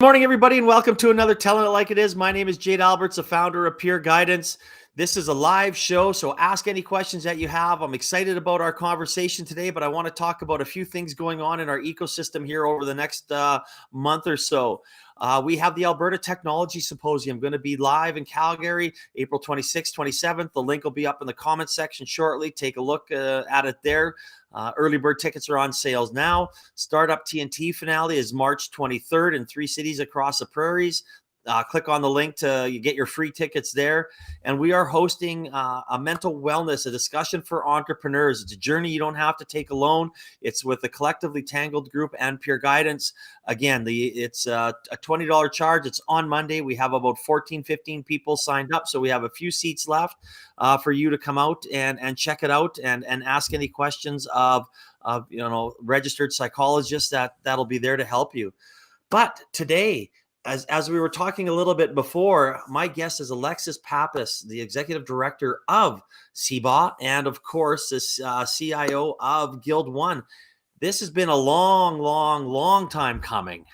Good morning, everybody, and welcome to another Telling It Like It Is. My name is Jade Alberts, the founder of Peer Guidance. This is a live show, so ask any questions that you have. I'm excited about our conversation today, but I want to talk about a few things going on in our ecosystem here over the next month or so. We have the ALBERTA Technology Symposium going to be live in Calgary, April 26th, 27th. The link will be up in the comments section shortly. Take a look at it there. Early bird tickets are on sales now. Startup TNT finale is March 23rd in 3 cities across the prairies. Click on the link to get your free tickets there. And we are hosting a mental wellness, a discussion for entrepreneurs. It's a journey you don't have to take alone. It's with the Collectively Tangled Group and Peer Guidance. Again, it's a $20 charge. It's on Monday. We have about 15 people signed up. So we have a few seats left for you to come out and check it out and ask any questions of registered psychologists that'll be there to help you. But today, as we were talking a little bit before, my guest is Alexis Pappas, the Executive Director of CBAW, and of course, this CIO of GuildOne. This has been a long time coming.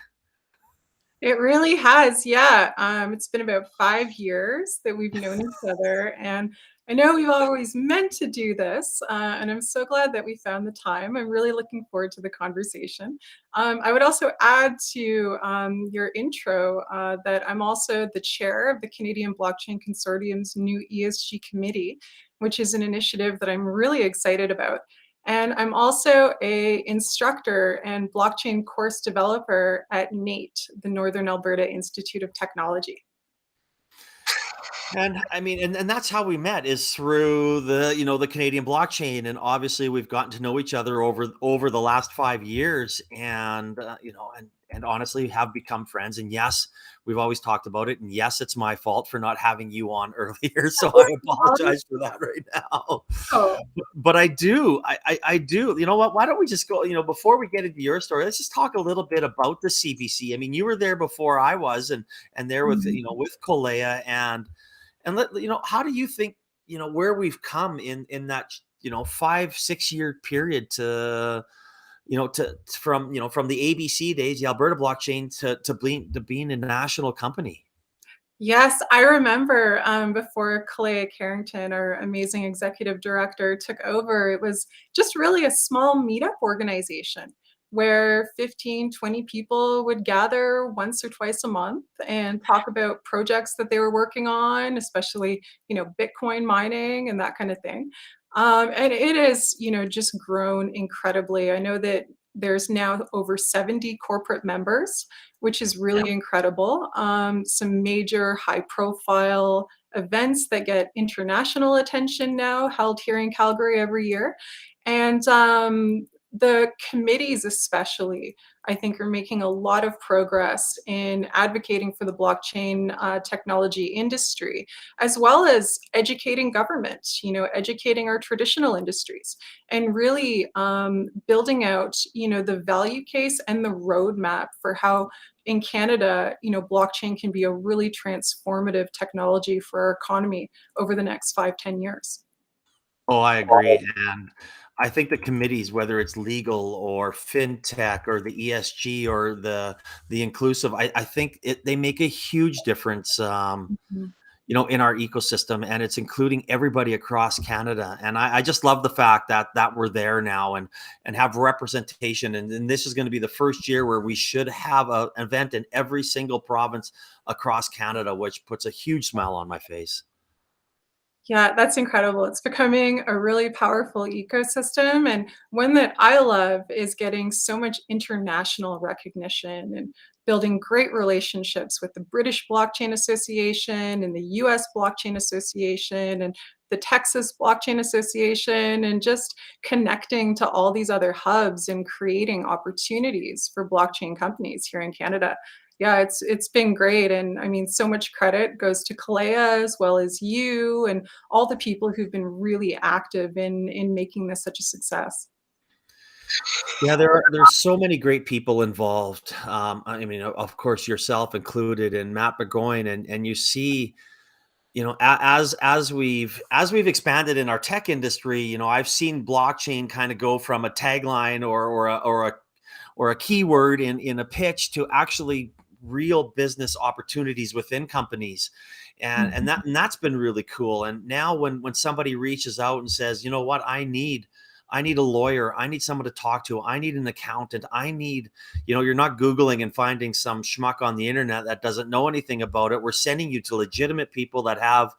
It really has, yeah. It's been about 5 years that we've known each other, and I know we've always meant to do this, and I'm so glad that we found the time. I'm really looking forward to the conversation. I would also add to your intro that I'm also the chair of the Canadian Blockchain Consortium's new ESG committee, which is an initiative that I'm really excited about. And I'm also an instructor and blockchain course developer at NATE, the Northern Alberta Institute of Technology. And I mean, and that's how we met, is through the Canadian blockchain. And obviously we've gotten to know each other over the last 5 years, and and honestly have become friends. And yes, we've always talked about it. And yes, it's my fault for not having you on earlier. So I apologize for that right now. Oh. But I do. You know what? Why don't we just go, before we get into your story, let's just talk a little bit about the CBC. I mean, you were there before I was, and there with, with Colea, and how do you think, where we've come in that, 5-6 year period to, from the ABC days, the Alberta blockchain to being a national company? Yes, I remember before Colea Carrington, our amazing executive director, took over, it was just really a small meetup organization where 15, 20 people would gather once or twice a month and talk about projects that they were working on, especially, Bitcoin mining and that kind of thing. And it is, just grown incredibly. I know that there's now over 70 corporate members, which is really incredible. Some major high profile events that get international attention now held here in Calgary every year. And the committees especially, I think, are making a lot of progress in advocating for the blockchain technology industry, as well as educating government, educating our traditional industries, and really building out, the value case and the roadmap for how in Canada, blockchain can be a really transformative technology for our economy over the next 5-10 years. Oh, I agree. And I think the committees, whether it's legal or fintech or the ESG or the inclusive, I think they make a huge difference, Mhm. in our ecosystem, and it's including everybody across Canada. And I just love the fact that we're there now and have representation. And this is going to be the first year where we should have an event in every single province across Canada, which puts a huge smile on my face. Yeah, that's incredible. It's becoming a really powerful ecosystem, and one that I love is getting so much international recognition and building great relationships with the British Blockchain Association and the US Blockchain Association and the Texas Blockchain Association, and just connecting to all these other hubs and creating opportunities for blockchain companies here in Canada. Yeah, it's been great, and I mean, so much credit goes to Colea as well as you and all the people who've been really active in making this such a success. Yeah, there's so many great people involved. I mean, of course, yourself included, and Matt Burgoyne, and you see, as we've expanded in our tech industry, I've seen blockchain kind of go from a tagline or a keyword in a pitch to actually real business opportunities within companies. And that's been really cool. And now when somebody reaches out and says, you know what, I need a lawyer, I need someone to talk to, I need an accountant, I need, you're not Googling and finding some schmuck on the internet that doesn't know anything about it. We're sending you to legitimate people that have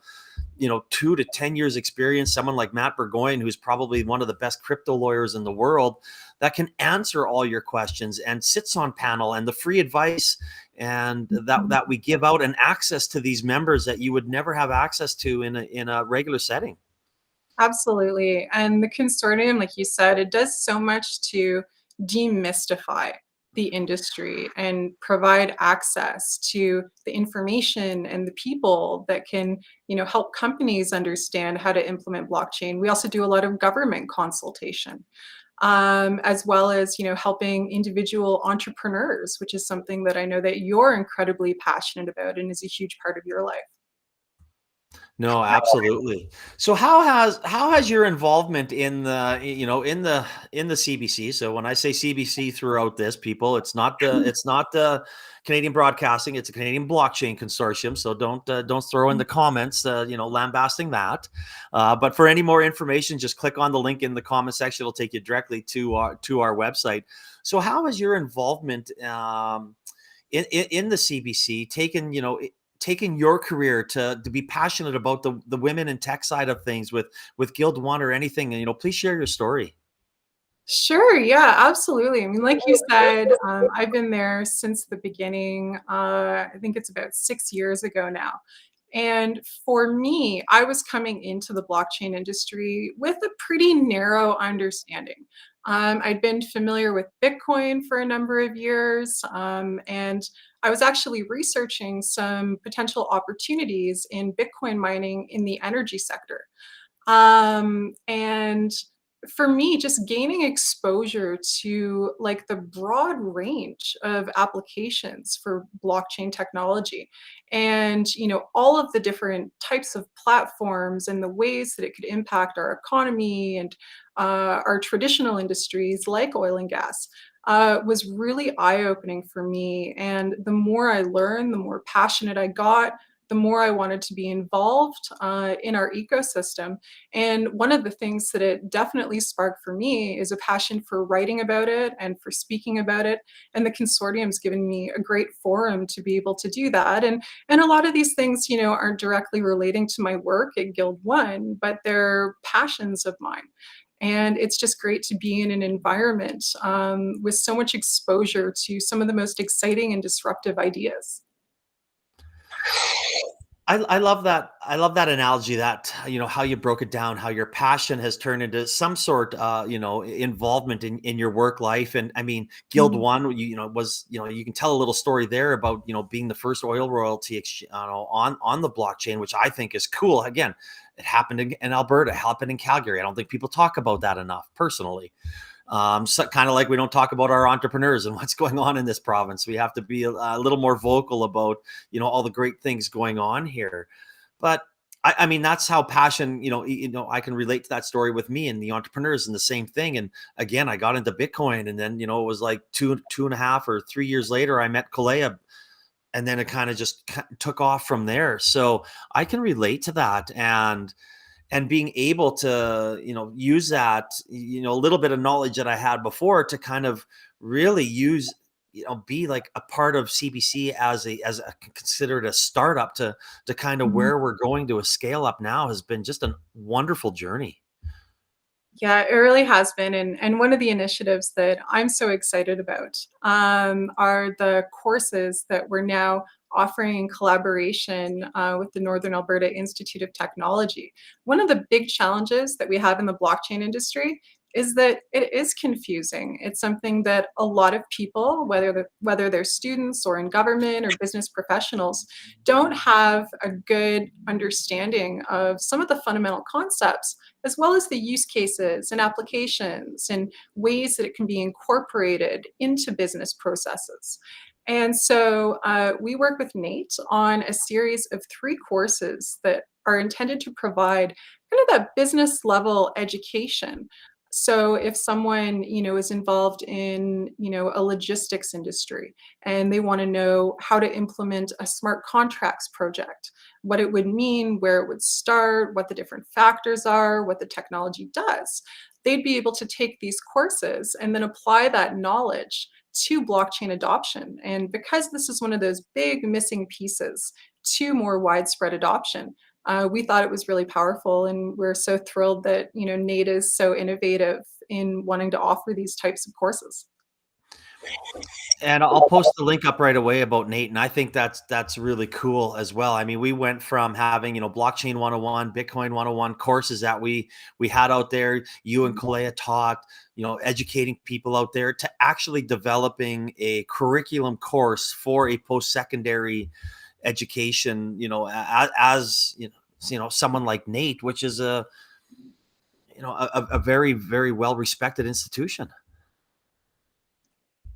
2 to 10 years experience, someone like Matt Burgoyne, who's probably one of the best crypto lawyers in the world, that can answer all your questions and sits on panel, and the free advice and that we give out, and access to these members that you would never have access to in a regular setting. Absolutely. And the consortium, like you said, it does so much to demystify the industry and provide access to the information and the people that can, help companies understand how to implement blockchain. We also do a lot of government consultation, as well as, helping individual entrepreneurs, which is something that I know that you're incredibly passionate about and is a huge part of your life. No, absolutely. So how has your involvement in the in the CBC? So when I say CBC throughout this, people, it's not the Canadian Broadcasting, it's a Canadian Blockchain Consortium. So don't throw in the comments, lambasting that. But for any more information, just click on the link in the comment section. It'll take you directly to our website. So how has your involvement in the CBC taking your career to be passionate about the women in tech side of things with GuildOne or anything? And please share your story. Sure. Yeah, absolutely. I mean, like you said, I've been there since the beginning. I think it's about 6 years ago now. And for me, I was coming into the blockchain industry with a pretty narrow understanding. I'd been familiar with Bitcoin for a number of years, and I was actually researching some potential opportunities in Bitcoin mining in the energy sector. And for me, just gaining exposure to like the broad range of applications for blockchain technology, and all of the different types of platforms and the ways that it could impact our economy and our traditional industries like oil and gas, was really eye-opening for me. And the more I learned, the more passionate I got, the more I wanted to be involved in our ecosystem. And one of the things that it definitely sparked for me is a passion for writing about it and for speaking about it. And the consortium's given me a great forum to be able to do that. And a lot of these things, aren't directly relating to my work at GuildOne, but they're passions of mine. And it's just great to be in an environment with so much exposure to some of the most exciting and disruptive ideas. I love that. I love that analogy, that, how you broke it down, how your passion has turned into some sort, involvement in your work life. And I mean, Guild Mhm. One, was, you can tell a little story there about, being the first oil royalty, on the blockchain, which I think is cool. Again, it happened in Alberta, happened in Calgary. I don't think people talk about that enough personally. So kind of like we don't talk about our entrepreneurs and what's going on in this province. We have to be a little more vocal about, all the great things going on here. But I mean, that's how passion, I can relate to that story with me and the entrepreneurs, and the same thing. And again, I got into Bitcoin, and then, it was like two and a half or 3 years later, I met Kalea, and then it kind of just took off from there. So I can relate to that. And being able to use that a little bit of knowledge that I had before to kind of really use, be like a part of CBC as a considered a startup to kind of Mhm. where we're going to a scale up now, has been just a wonderful journey. Yeah, it really has been. And one of the initiatives that I'm so excited about are the courses that we're now offering in collaboration with the Northern Alberta Institute of Technology. One of the big challenges that we have in the blockchain industry is that it is confusing. It's something that a lot of people, whether they're students or in government or business professionals, don't have a good understanding of some of the fundamental concepts, as well as the use cases and applications and ways that it can be incorporated into business processes. And so we work with Nate on a series of 3 courses that are intended to provide kind of that business level education, So if someone, is involved in, a logistics industry and they want to know how to implement a smart contracts project, what it would mean, where it would start, what the different factors are, what the technology does, they'd be able to take these courses and then apply that knowledge to blockchain adoption. And because this is one of those big missing pieces to more widespread adoption, we thought it was really powerful, and we're so thrilled that NATE is so innovative in wanting to offer these types of courses. And I'll post the link up right away about Nate, and I think that's really cool as well. I mean, we went from having, blockchain 101, Bitcoin 101 courses that we had out there. You and Kalea taught, educating people out there, to actually developing a curriculum course for a post-secondary education. As someone like Nate, which is a very, very well respected institution.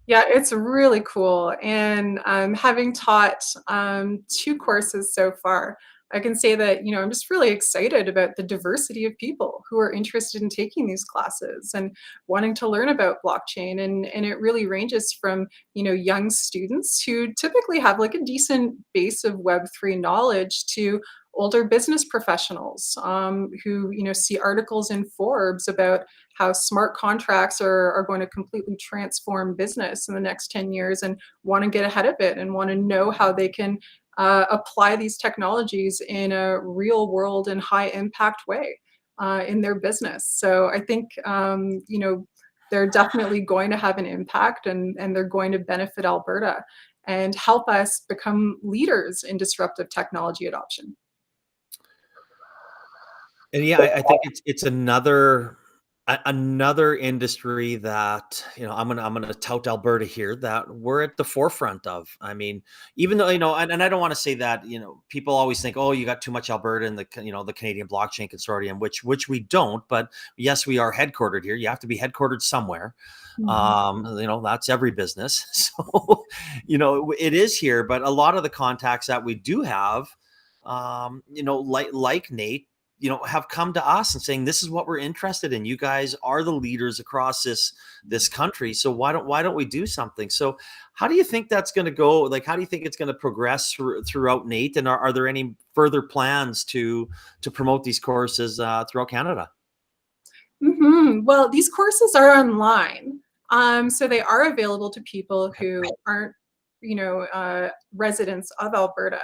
Yeah, it's really cool. And having taught 2 courses so far, I can say that, I'm just really excited about the diversity of people who are interested in taking these classes and wanting to learn about blockchain. And it really ranges from, young students who typically have like a decent base of Web3 knowledge to older business professionals who, see articles in Forbes about how smart contracts are going to completely transform business in the next 10 years and want to get ahead of it and want to know how they can apply these technologies in a real world and high impact way in their business. So I think, they're definitely going to have an impact, and they're going to benefit Alberta and help us become leaders in disruptive technology adoption. And yeah, I think it's another industry that, I'm gonna tout Alberta here, that we're at the forefront of. I mean, even though, and I don't want to say that, people always think, oh, you got too much Alberta in the Canadian Blockchain Consortium, which we don't. But yes, we are headquartered here. You have to be headquartered somewhere. Mhm. That's every business. So, it is here, but a lot of the contacts that we do have, like Nate, have come to us and saying, this is what we're interested in. You guys are the leaders across this country. So why don't we do something? So how do you think that's going to go? Like, how do you think it's going to progress throughout Nate? And are there any further plans to promote these courses throughout Canada? Well, these courses are online, so they are available to people Okay. who aren't, residents of Alberta.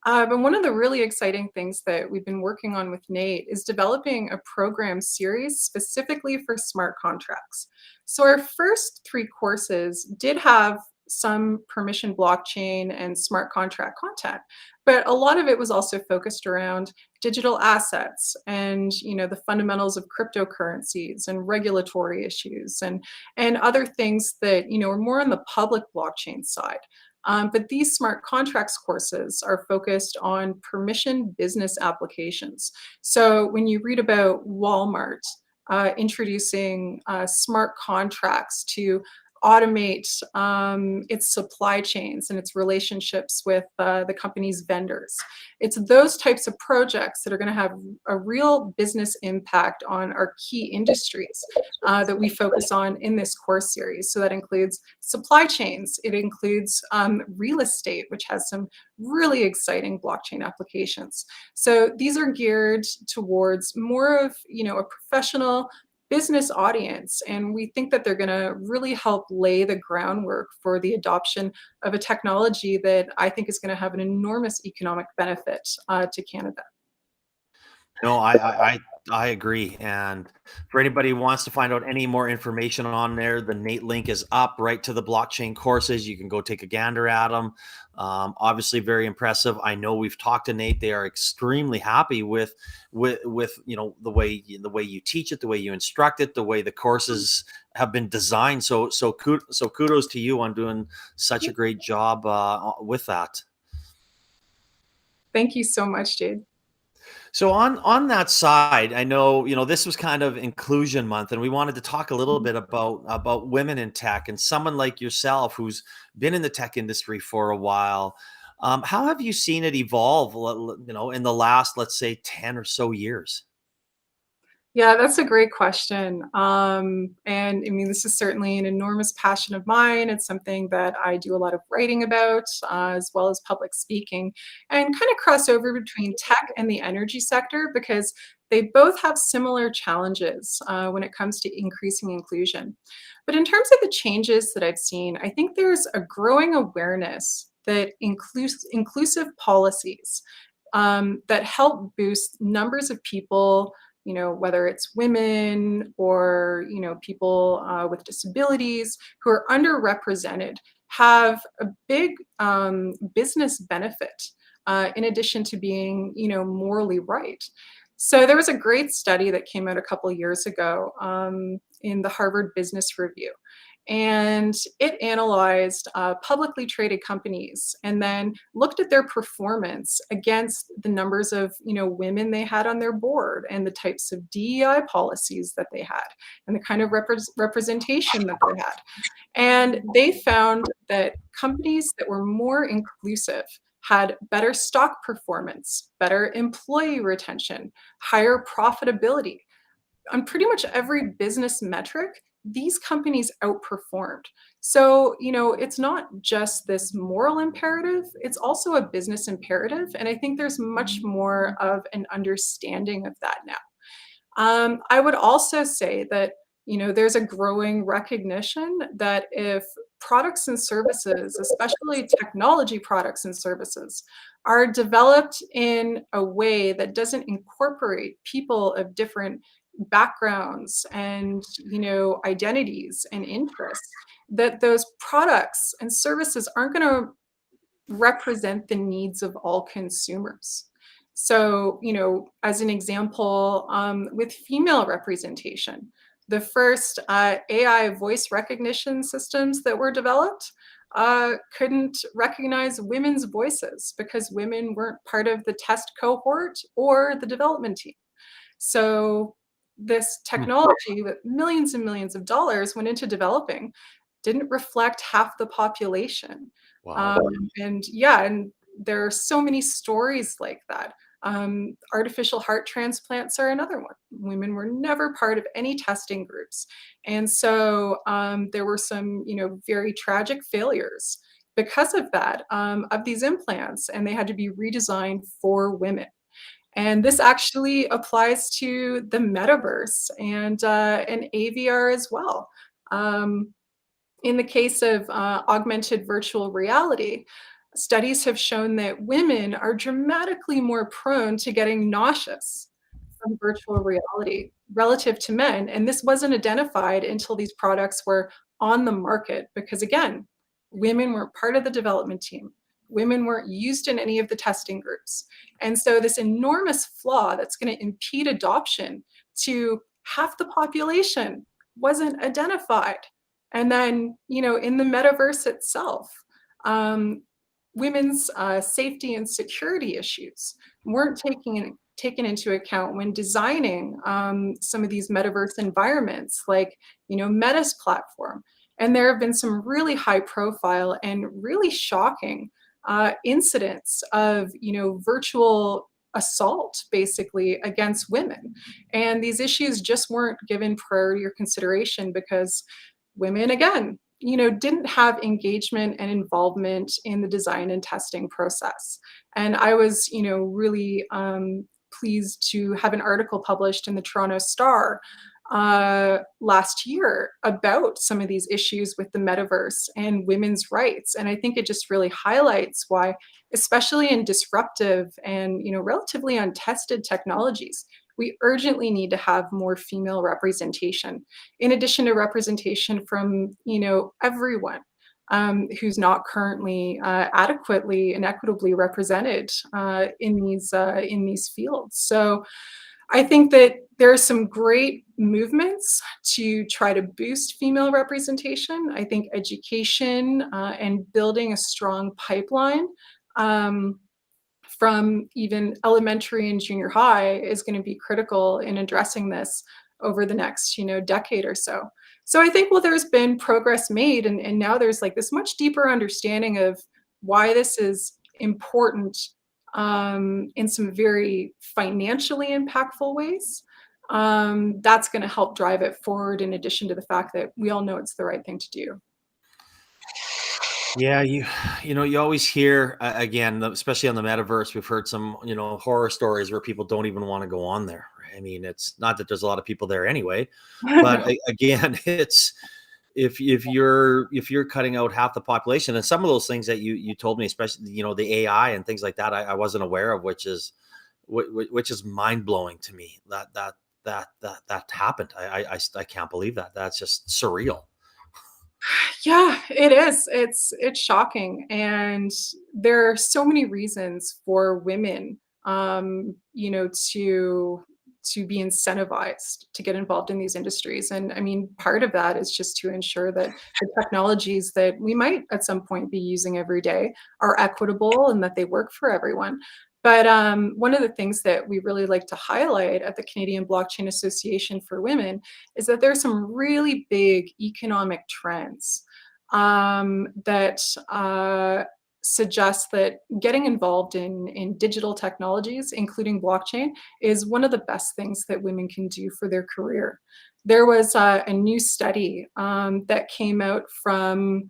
But one of the really exciting things that we've been working on with Nate is developing a program series specifically for smart contracts. So our first 3 courses did have some permission blockchain and smart contract content, but a lot of it was also focused around digital assets and the fundamentals of cryptocurrencies and regulatory issues and other things that are more on the public blockchain side. But these smart contracts courses are focused on permission business applications. So when you read about Walmart introducing smart contracts to automate its supply chains and its relationships with the company's vendors, it's those types of projects that are going to have a real business impact on our key industries that we focus on in this course series. So that includes supply chains, it includes real estate, which has some really exciting blockchain applications. So these are geared towards more of a professional business audience, and we think that they're going to really help lay the groundwork for the adoption of a technology that I think is going to have an enormous economic benefit to Canada. No, I agree. And for anybody who wants to find out any more information on there, the Nate link is up right to the blockchain courses. You can go take a gander at them. Obviously, very impressive. I know we've talked to Nate; they are extremely happy with the way you teach it, the way you instruct it, the way the courses have been designed. So kudos to you on doing such a great job with that. Thank you so much, Jade. So on that side, I know, this was kind of inclusion month, and we wanted to talk a little bit about women in tech, and someone like yourself who's been in the tech industry for a while. How have you seen it evolve, in the last, let's say, 10 or so years? Yeah, that's a great question. And I mean, this is certainly an enormous passion of mine. It's something that I do a lot of writing about, as well as public speaking, and kind of cross over between tech and the energy sector because they both have similar challenges when it comes to increasing inclusion. But in terms of the changes that I've seen, I think there's a growing awareness that inclusive policies that help boost numbers of people, whether it's women or, people with disabilities who are underrepresented, have a big business benefit in addition to being, morally right. So there was a great study that came out a couple of years ago in the Harvard Business Review. And it analyzed publicly traded companies and then looked at their performance against the numbers of women they had on their board and the types of DEI policies that they had and the kind of representation that they had. And they found that companies that were more inclusive had better stock performance, better employee retention, higher profitability. On pretty much every business metric, these companies outperformed. So, it's not just this moral imperative, it's also a business imperative. And I think there's much more of an understanding of that now. I would also say that, there's a growing recognition that if products and services, especially technology products and services, are developed in a way that doesn't incorporate people of different backgrounds and, identities and interests, that those products and services aren't going to represent the needs of all consumers. So, as an example, with female representation, the first AI voice recognition systems that were developed couldn't recognize women's voices because women weren't part of the test cohort or the development team. So, this Hmm. technology that millions and millions of dollars went into developing didn't reflect half the population. Wow. And yeah, and there are so many stories like that. Artificial heart transplants are another one. Women were never part of any testing groups. And so there were some, very tragic failures because of that, of these implants, and they had to be redesigned for women. And this actually applies to the metaverse and AVR as well. Um, in the case of augmented virtual reality, studies have shown that women are dramatically more prone to getting nauseous from virtual reality relative to men. And this wasn't identified until these products were on the market because, again, women weren't part of the development team. Women weren't used in any of the testing groups. And so, this enormous flaw that's going to impede adoption to half the population wasn't identified. And then, in the metaverse itself, um, women's safety and security issues weren't taken into account when designing some of these metaverse environments, like Meta's platform. And there have been some really high profile and really shocking incidents of virtual assault basically against women, and these issues just weren't given priority or consideration because women, again, didn't have engagement and involvement in the design and testing process. And I was, really pleased to have an article published in the Toronto Star last year about some of these issues with the metaverse and women's rights. And I think it just really highlights why, especially in disruptive and relatively untested technologies, we urgently need to have more female representation, in addition to representation from everyone who's not currently adequately and equitably represented in these fields. So I think that there are some great movements to try to boost female representation. I think education and building a strong pipeline from even elementary and junior high is going to be critical in addressing this over the next decade or so. So I think, well, there's been progress made, and now there's like this much deeper understanding of why this is important in some very financially impactful ways. that's going to help drive it forward, in addition to the fact that we all know it's the right thing to do. Yeah, you always hear again, especially on the metaverse. We've heard some horror stories where people don't even want to go on there. I mean, it's not that there's a lot of people there anyway, but again, it's if you're cutting out half the population, and some of those things that you told me, especially the AI and things like that, I wasn't aware of, which is mind blowing to me that happened. I can't believe that. That's just surreal. Yeah, it is. It's shocking, and there are so many reasons for women, to be incentivized to get involved in these industries. And I mean, part of that is just to ensure that the technologies that we might at some point be using every day are equitable and that they work for everyone. But one of the things that we really like to highlight at the Canadian Blockchain Association for Women is that there's some really big economic trends that suggest that getting involved in digital technologies, including blockchain, is one of the best things that women can do for their career. There was a new study that came out from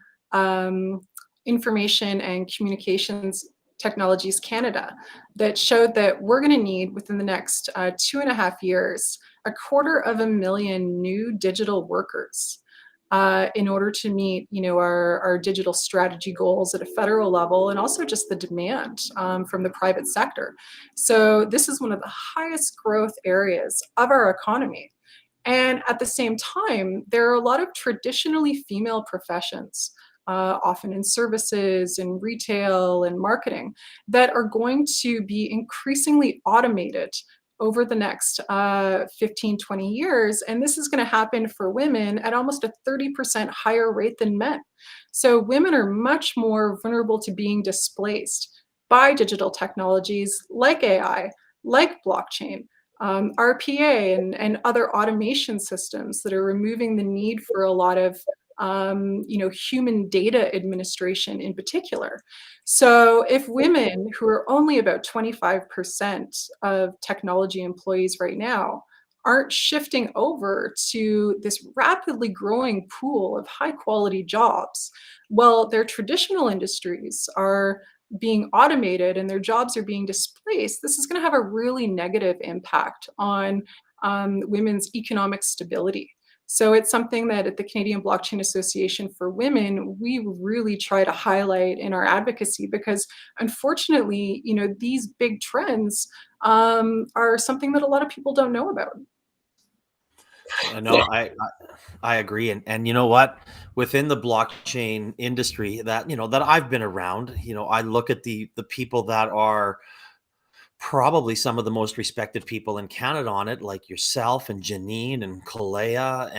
Information and Communications Technologies Canada that showed that we're going to need, within the next 2.5 years, 250,000 new digital workers in order to meet, our digital strategy goals at a federal level, and also just the demand from the private sector. So this is one of the highest growth areas of our economy. And at the same time, there are a lot of traditionally female professions, often in services and retail and marketing, that are going to be increasingly automated over the next 15, 20 years. And this is going to happen for women at almost a 30% higher rate than men. So women are much more vulnerable to being displaced by digital technologies like AI, like blockchain, RPA, and other automation systems that are removing the need for a lot of human data administration in particular. So if women, who are only about 25% of technology employees right now, aren't shifting over to this rapidly growing pool of high quality jobs, well, their traditional industries are being automated and their jobs are being displaced. This is going to have a really negative impact on women's economic stability. So it's something that at the Canadian Blockchain Association for Women, we really try to highlight in our advocacy, because unfortunately, these big trends are something that a lot of people don't know about. No, I agree, and you know what? Within the blockchain industry that I've been around, I look at the people that are probably some of the most respected people in Canada on it, like yourself and Janine and Kalea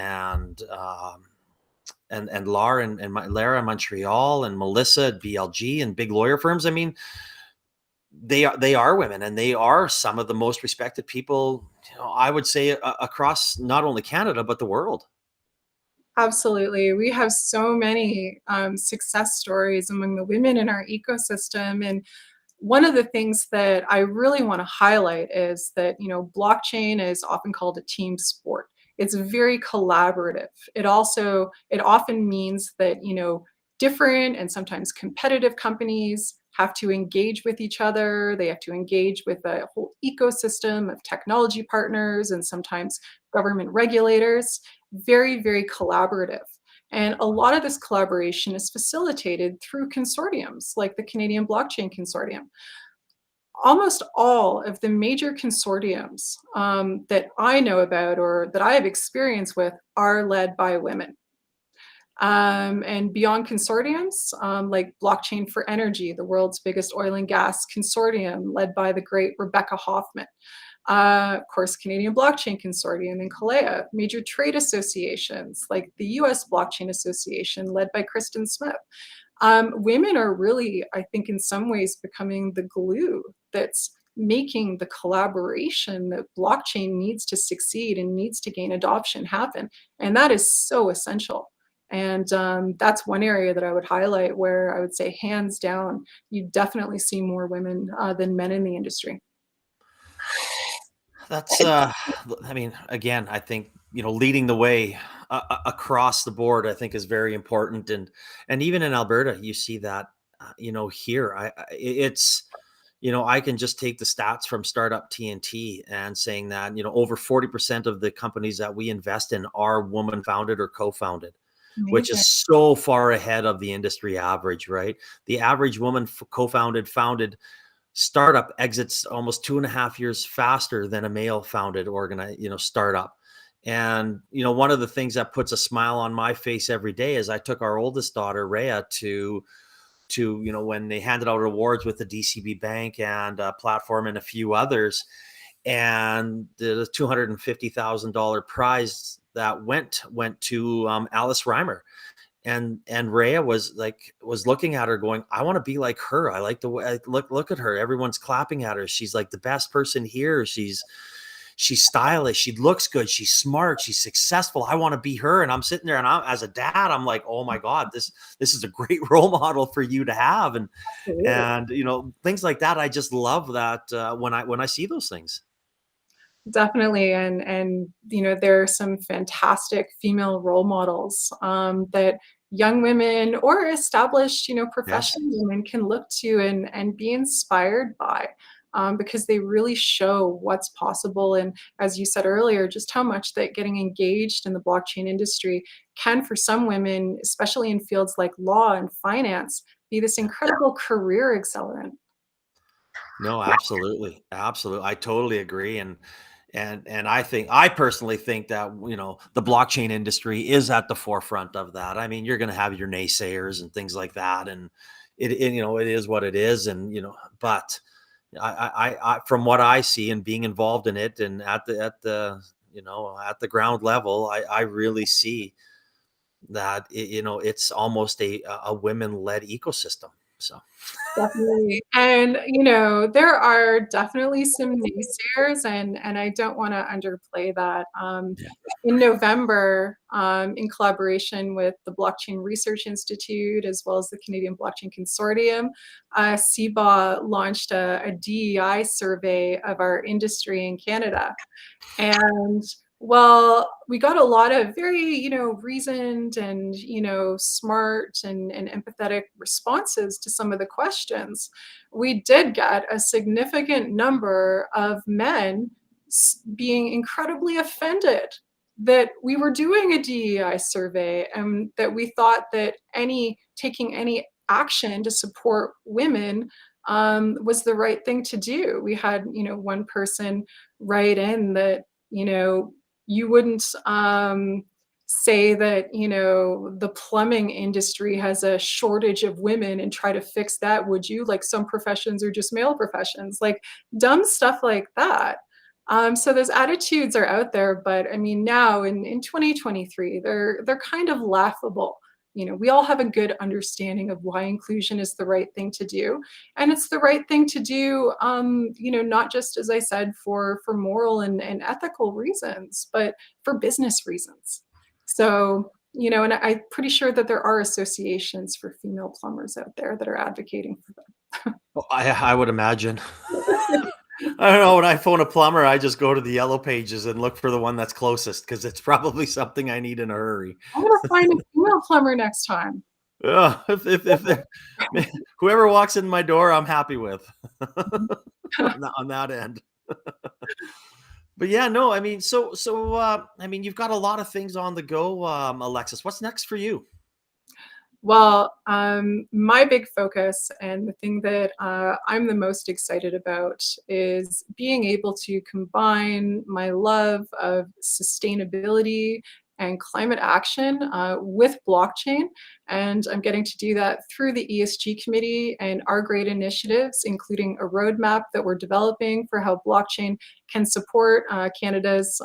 and Lara Lara in Montreal and Melissa at BLG and big lawyer firms. I mean, they are women, and they are some of the most respected people, I would say, across not only Canada but the world. Absolutely. We have so many success stories among the women in our ecosystem. And one of the things that I really want to highlight is that, blockchain is often called a team sport. It's very collaborative. It often means that, different and sometimes competitive companies have to engage with each other. They have to engage with a whole ecosystem of technology partners and sometimes government regulators. Very, very collaborative. And a lot of this collaboration is facilitated through consortiums like the Canadian Blockchain Consortium. Almost all of the major consortiums that I know about or that I have experience with are led by women. And beyond consortiums, like Blockchain for Energy, the world's biggest oil and gas consortium, led by the great Rebecca Hoffman. Of course, Canadian Blockchain Consortium and Kalea, major trade associations like the US Blockchain Association, led by Kristen Smith. Women are really, I think, in some ways becoming the glue that's making the collaboration that blockchain needs to succeed and needs to gain adoption happen. And that is so essential. And that's one area that I would highlight where I would say, hands down, you definitely see more women than men in the industry. That's, I mean, again, I think, leading the way across the board, I think is very important. And even in Alberta, you see that, here, it's, I can just take the stats from Startup TNT and saying that, over 40% of the companies that we invest in are woman founded or co-founded, which is Amazing. so far ahead of the industry average, right? The average woman founded startup exits almost 2.5 years faster than a male founded startup. And one of the things that puts a smile on my face every day is I took our oldest daughter Rhea to when they handed out awards with the DCB Bank and Platform and a few others, and the $250,000 prize that went to Alice Reimer. And Rhea was looking at her going, I want to be like her. I like the way look at her. Everyone's clapping at her. She's like the best person here. She's stylish. She looks good. She's smart. She's successful. I want to be her. And I'm sitting there, and as a dad, I'm like, oh my God, this is a great role model for you to have. Absolutely. And things like that. I just love that when I see those things. Definitely, and there are some fantastic female role models that young women or established Yes. professional women can look to and be inspired by, because they really show what's possible. And as you said earlier, just how much that getting engaged in the blockchain industry can, for some women, especially in fields like law and finance, be this incredible career accelerant. No, absolutely. Absolutely. I totally agree. And I personally think that, the blockchain industry is at the forefront of that. I mean, you're going to have your naysayers and things like that. And it is what it is. And, but from what I see and being involved in it and at the ground level, I really see that, it's almost a women led ecosystem. So. Definitely. And, there are definitely some naysayers, and I don't want to underplay that. In November, in collaboration with the Blockchain Research Institute, as well as the Canadian Blockchain Consortium, CBAW launched a DEI survey of our industry in Canada. And well, we got a lot of very, reasoned and, smart and empathetic responses to some of the questions. We did get a significant number of men being incredibly offended that we were doing a DEI survey and that we thought that taking any action to support women was the right thing to do. We had, one person write in that, you wouldn't say that, the plumbing industry has a shortage of women and try to fix that, would you? Like some professions are just male professions, like dumb stuff like that. So those attitudes are out there, but I mean, now in 2023, they're kind of laughable. We all have a good understanding of why inclusion is the right thing to do, and it's the right thing to do. Not just, as I said, for moral and ethical reasons, but for business reasons. So, and I'm pretty sure that there are associations for female plumbers out there that are advocating for Well, I would imagine. I don't know. When I phone a plumber, I just go to the yellow pages and look for the one that's closest because it's probably something I need in a hurry. I'm gonna find a female plumber next time. Yeah, if whoever walks in my door, I'm happy with on that end. But yeah, no, I mean, I mean, you've got a lot of things on the go, Alexis. What's next for you? Well, my big focus and the thing that I'm the most excited about is being able to combine my love of sustainability and climate action with blockchain. And I'm getting to do that through the ESG committee and our great initiatives, including a roadmap that we're developing for how blockchain can support Canada's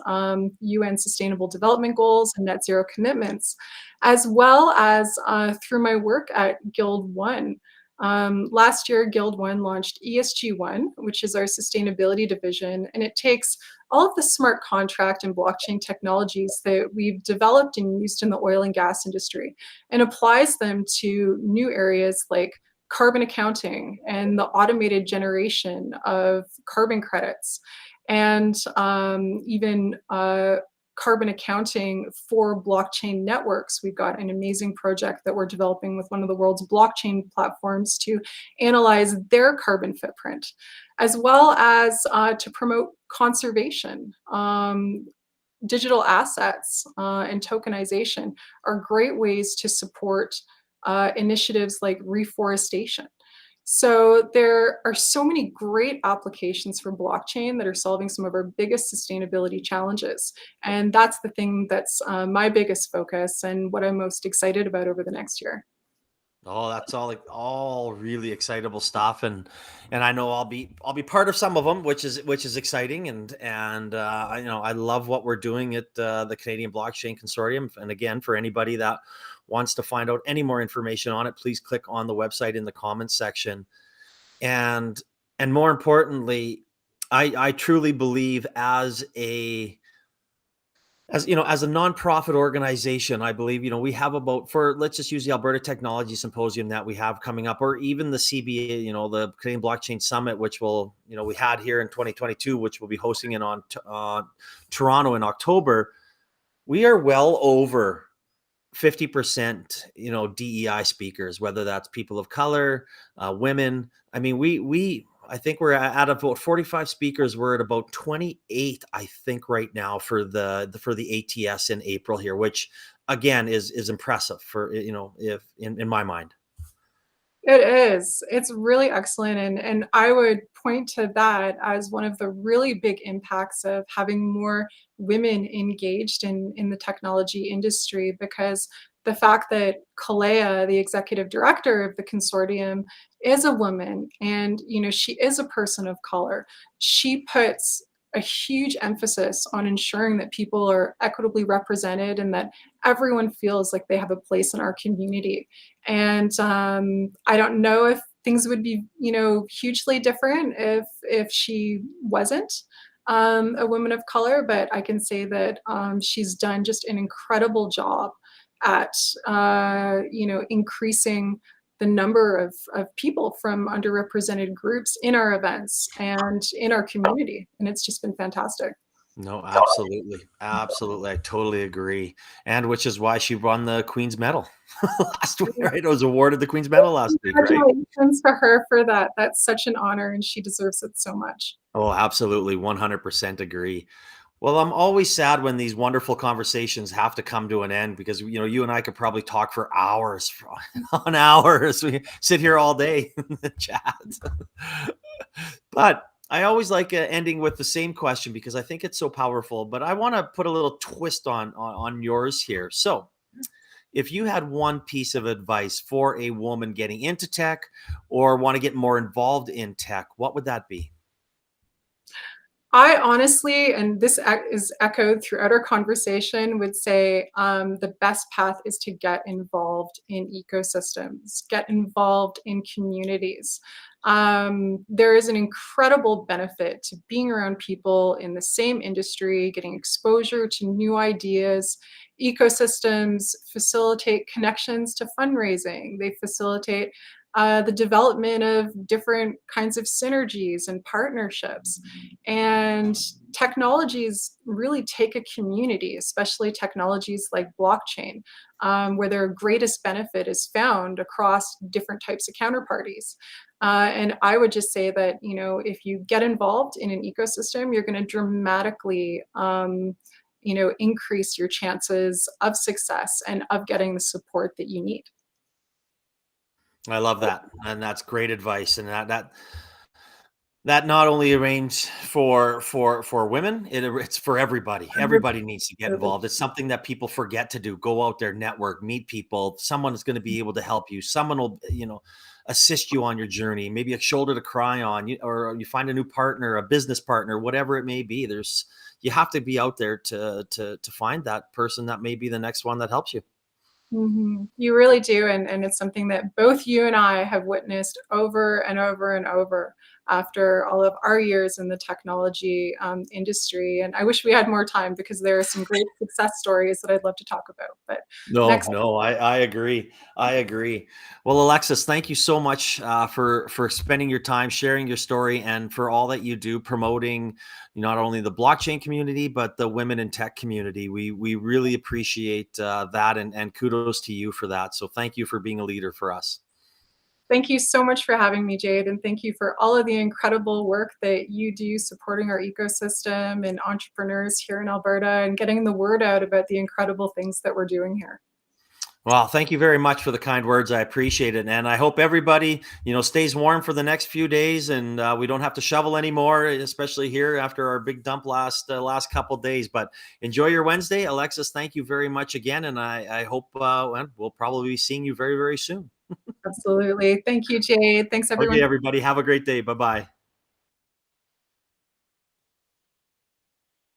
UN Sustainable Development Goals and net zero commitments, as well as through my work at GuildOne. Last year, GuildOne launched ESG1, which is our sustainability division, and it takes all of the smart contract and blockchain technologies that we've developed and used in the oil and gas industry and applies them to new areas like carbon accounting and the automated generation of carbon credits. and even carbon accounting for blockchain networks. We've got an amazing project that we're developing with one of the world's blockchain platforms to analyze their carbon footprint, as well as to promote conservation. Digital assets and tokenization are great ways to support initiatives like reforestation. So there are so many great applications for blockchain that are solving some of our biggest sustainability challenges. And that's the thing that's my biggest focus and what I'm most excited about over the next year. Oh, that's all really excitable stuff, and I know I'll be part of some of them, which is exciting, and I love what we're doing at the Canadian Blockchain Consortium. And again, for anybody that wants to find out any more information on it, please click on the website in the comments section. And more importantly, I truly believe as a nonprofit organization, I believe, we have about, for, let's just use the Alberta Technology Symposium that we have coming up, or even the CBA, the Canadian Blockchain Summit, which will, we had here in 2022, which we'll be hosting in on Toronto in October. We are well over 50%, DEI speakers, whether that's people of color, women. I mean, I think we're at about 45 speakers. We're at about 28, I think, right now for the ATS in April here, which again is impressive for, if in my mind. It is. It's really excellent. And I would point to that as one of the really big impacts of having more women engaged in the technology industry, because the fact that Kalea, the executive director of the consortium, is a woman and she is a person of color. She puts a huge emphasis on ensuring that people are equitably represented and that everyone feels like they have a place in our community. And I don't know if things would be, hugely different if she wasn't a woman of color, but I can say that she's done just an incredible job at, increasing the number of people from underrepresented groups in our events and in our community. And it's just been fantastic. No, absolutely. Absolutely. I totally agree. And which is why she won the Queen's Medal last week, right? It was awarded the Queen's Medal last week, right? Congratulations to her for that. That's such an honor and she deserves it so much. Oh, absolutely. 100% agree. Well, I'm always sad when these wonderful conversations have to come to an end because, you and I could probably talk for hours on hours. We sit here all day in the chat. But I always like ending with the same question because I think it's so powerful, but I want to put a little twist on yours here. So if you had one piece of advice for a woman getting into tech or want to get more involved in tech, what would that be? I honestly, and this is echoed throughout our conversation, would say the best path is to get involved in ecosystems, get involved in communities. There is an incredible benefit to being around people in the same industry, getting exposure to new ideas. Ecosystems facilitate connections to fundraising. They facilitate the development of different kinds of synergies and partnerships. And technologies really take a community, especially technologies like blockchain, where their greatest benefit is found across different types of counterparties. And I would just say that, if you get involved in an ecosystem, you're going to dramatically increase your chances of success and of getting the support that you need. I love that. And that's great advice. And that not only arranged for women, it's for everybody. Everybody needs to get involved. It's something that people forget to do. Go out there, network, meet people. Someone is going to be able to help you. Someone will, assist you on your journey, maybe a shoulder to cry on, or you find a new partner, a business partner, whatever it may be. You have to be out there to find that person that may be the next one that helps you. Mm-hmm. You really do. And it's something that both you and I have witnessed over and over and over. after all of our years in the technology industry. And I wish we had more time because there are some great success stories that I'd love to talk about. But next. No, I agree. I agree. Well, Alexis, thank you so much for spending your time sharing your story and for all that you do promoting not only the blockchain community but the women in tech community. We really appreciate that, and kudos to you for that. So thank you for being a leader for us. Thank you so much for having me, Jade, and thank you for all of the incredible work that you do supporting our ecosystem and entrepreneurs here in Alberta and getting the word out about the incredible things that we're doing here. Well, thank you very much for the kind words. I appreciate it. And I hope everybody, stays warm for the next few days, and we don't have to shovel anymore, especially here after our big dump last couple days. But enjoy your Wednesday. Alexis, thank you very much again. And I hope we'll probably be seeing you very, very soon. Absolutely. Thank you, Jade. Thanks, everyone. Okay, everybody. Have a great day. Bye-bye.